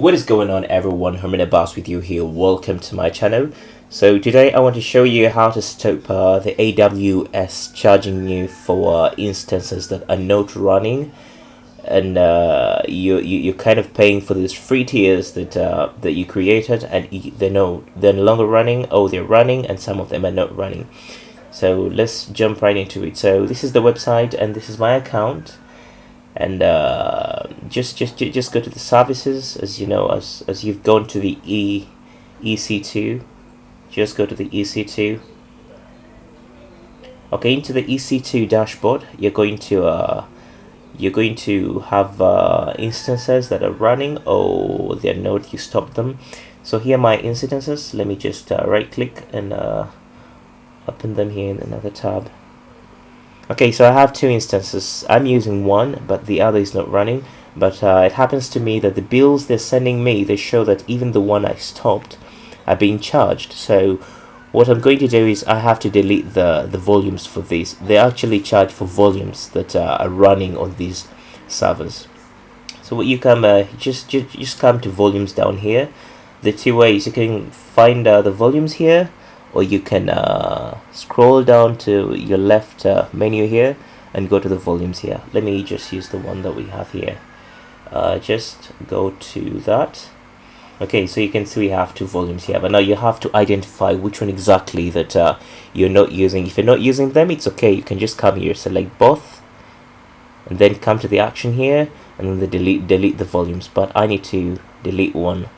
What is going on, everyone? Herman Abbas with you here. Welcome to my channel. So today I want to show you how to stop the AWS charging you for instances that are not running, and you're kind of paying for these free tiers that you created, and they're no longer running, or they're running and some of them are not running. So let's jump right into it. So this is the website and this is my account. And just go to the services, as you know, as you've gone to the EC2. Just go to the EC2. Okay, into the EC2 dashboard, you're going to have instances that are running or they're not. You stop them. So here are my instances. Let me just right click and open them here in another tab. Okay, so I have two instances. I'm using one, but the other is not running. But it happens to me that the bills they're sending me, they show that even the one I stopped are being charged. So what I'm going to do is I have to delete the volumes for these. They actually charge for volumes that are running on these servers. So what you come just come to volumes down here. The two ways you can find the volumes here, or you can scroll down to your left menu here and go to the volumes here. Let me just use the one that we have here. Just go to that. Okay, so you can see we have two volumes here, but now you have to identify which one exactly that you're not using. If you're not using them, it's okay. You can just come here, select both, and then come to the action here, and then the delete the volumes. But I need to delete one.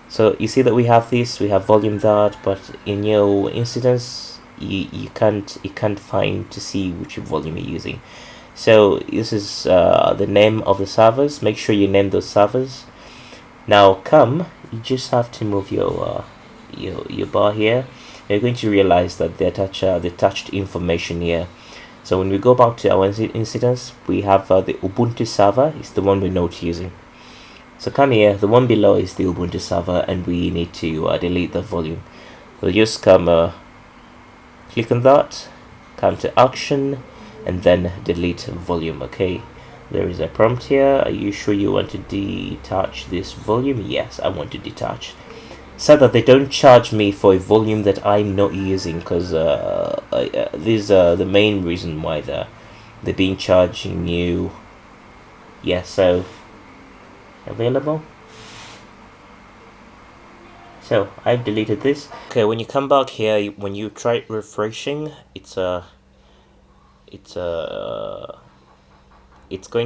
So you see that we have this, we have volume that, but in your instance you can't find to see which volume you're using. So this is the name of the servers. Make sure you name those servers. Now you just have to move your bar here. You're going to realize that they attached information here. So when we go back to our instance, we have the Ubuntu server is the one we're not using. So come here, the one below is the Ubuntu server, and we need to delete the volume. We'll just come, click on that, come to action, and then delete volume. Okay, there is a prompt here. Are you sure you want to detach this volume? Yes, I want to detach, so that they don't charge me for a volume that I'm not using, because these are the main reason why they're being charging you. Yeah, so available. So I've deleted this. Okay, when you come back here, when you try refreshing, it's going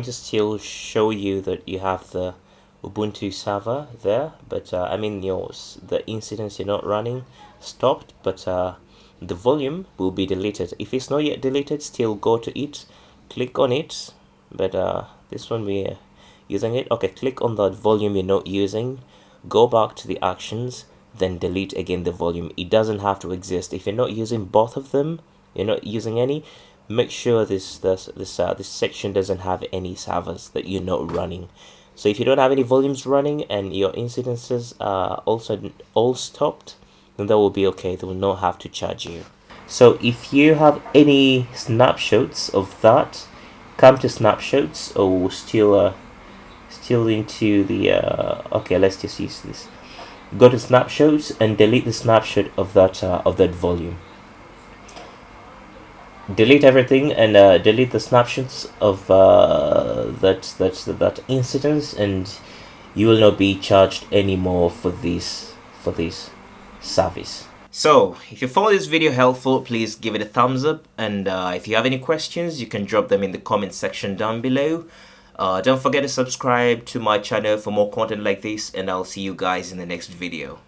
to still show you that you have the Ubuntu server there, but I mean the instance you're not running stopped, but the volume will be deleted. If it's not yet deleted, still go to it, click on it, but this one we're using it. Okay, click on that volume you're not using, go back to the actions, then delete again the volume. It doesn't have to exist. If you're not using both of them, you're not using any, make sure this section doesn't have any servers that you're not running. So if you don't have any volumes running and your instances are also all stopped, then that will be okay. They will not have to charge you. So if you have any snapshots of that, come to snapshots, or still into the okay, let's just use this. Go to snapshots and delete the snapshot of that volume. Delete everything and delete the snapshots of that instance, and you will not be charged anymore for this service. So if you found this video helpful, please give it a thumbs up, and if you have any questions, you can drop them in the comment section down below. Don't forget to subscribe to my channel for more content like this, and I'll see you guys in the next video.